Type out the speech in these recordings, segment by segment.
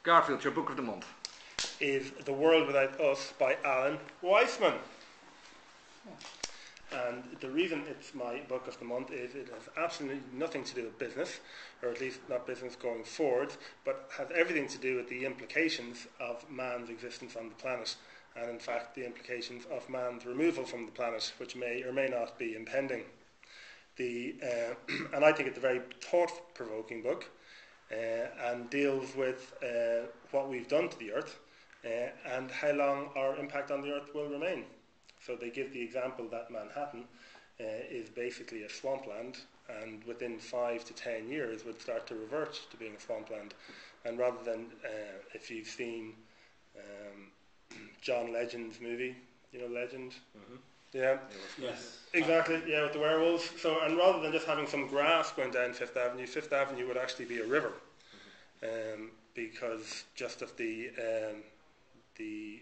Garfield, your book of the month is The World Without Us by Alan Weissman. And the reason it's my book of the month is it has absolutely nothing to do with business, or at least not business going forward, but has everything to do with the implications of man's existence on the planet, and in fact the implications of man's removal from the planet, which may or may not be impending. And I think it's a very thought-provoking book, and deals with what we've done to the Earth and how long our impact on the Earth will remain. So they give the example that Manhattan is basically a swampland, and within 5 to 10 years would start to revert to being a swampland. And rather than, if you've seen John Legend's movie, you know Legend? Mm-hmm. Yeah. Yes. Exactly. Yeah, with the werewolves. So, and rather than just having some grass going down Fifth Avenue would actually be a river, because just of the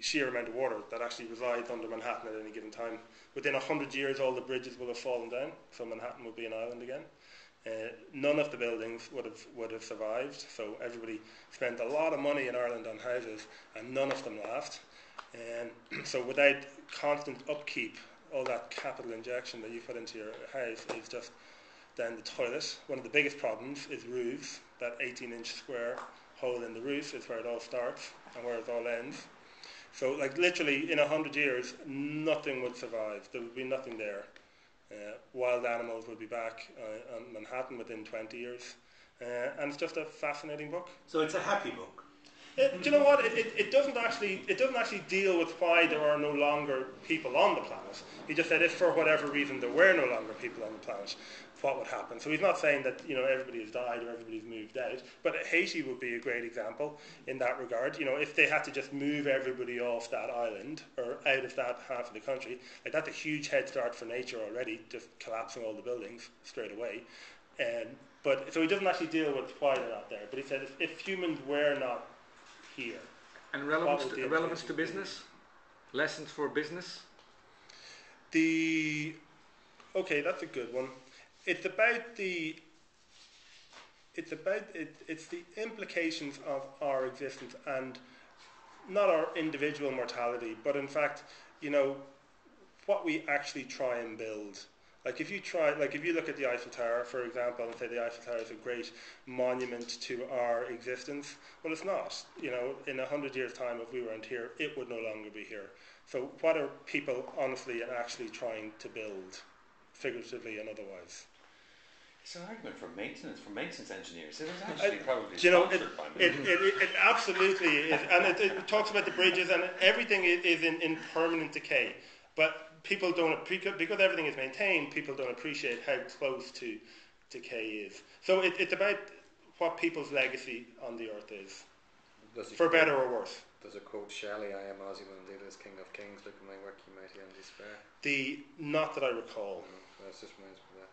sheer amount of water that actually resides under Manhattan at any given time. Within 100 years, all the bridges will have fallen down, so Manhattan would be an island again. None of the buildings would have survived. So everybody spent a lot of money in Ireland on houses, and none of them last. So without constant upkeep, all that capital injection that you put into your house is just down the toilet. One of the biggest problems is roofs. That 18-inch square hole in the roof is where it all starts and where it all ends. So, like, literally in 100 years, nothing would survive. There would be nothing there. Wild animals would be back on Manhattan within 20 years. And it's just a fascinating book. So it's a happy book. Do you know what? It doesn't actually deal with why there are no longer people on the planet. He just said if for whatever reason there were no longer people on the planet, what would happen? So he's not saying that everybody has died or everybody's moved out, but Haiti would be a great example in that regard. If they had to just move everybody off that island or out of that half of the country, like that's a huge head start for nature already, just collapsing all the buildings straight away. But so he doesn't actually deal with why they're not there. But he said if humans were not here. And relevance to business? Lessons for business? Okay, that's a good one. It's the implications of our existence, and not our individual mortality, but in fact, what we actually try and build. Like if you look at the Eiffel Tower, for example, and say the Eiffel Tower is a great monument to our existence, well, it's not. In 100 years' time, if we weren't here, it would no longer be here. So what are people honestly and actually trying to build, figuratively and otherwise? It's an argument for maintenance engineers. It was actually probably sponsored by me. It absolutely is. And it talks about the bridges, and everything is in permanent decay. But people don't, because everything is maintained, people don't appreciate how close to decay is. So it's about what people's legacy on the earth is, for better or worse. Does a quote Shelley, I am Ozymandias, as King of Kings, look at my work, you mighty and despair? Not that I recall. No, that just reminds me of that.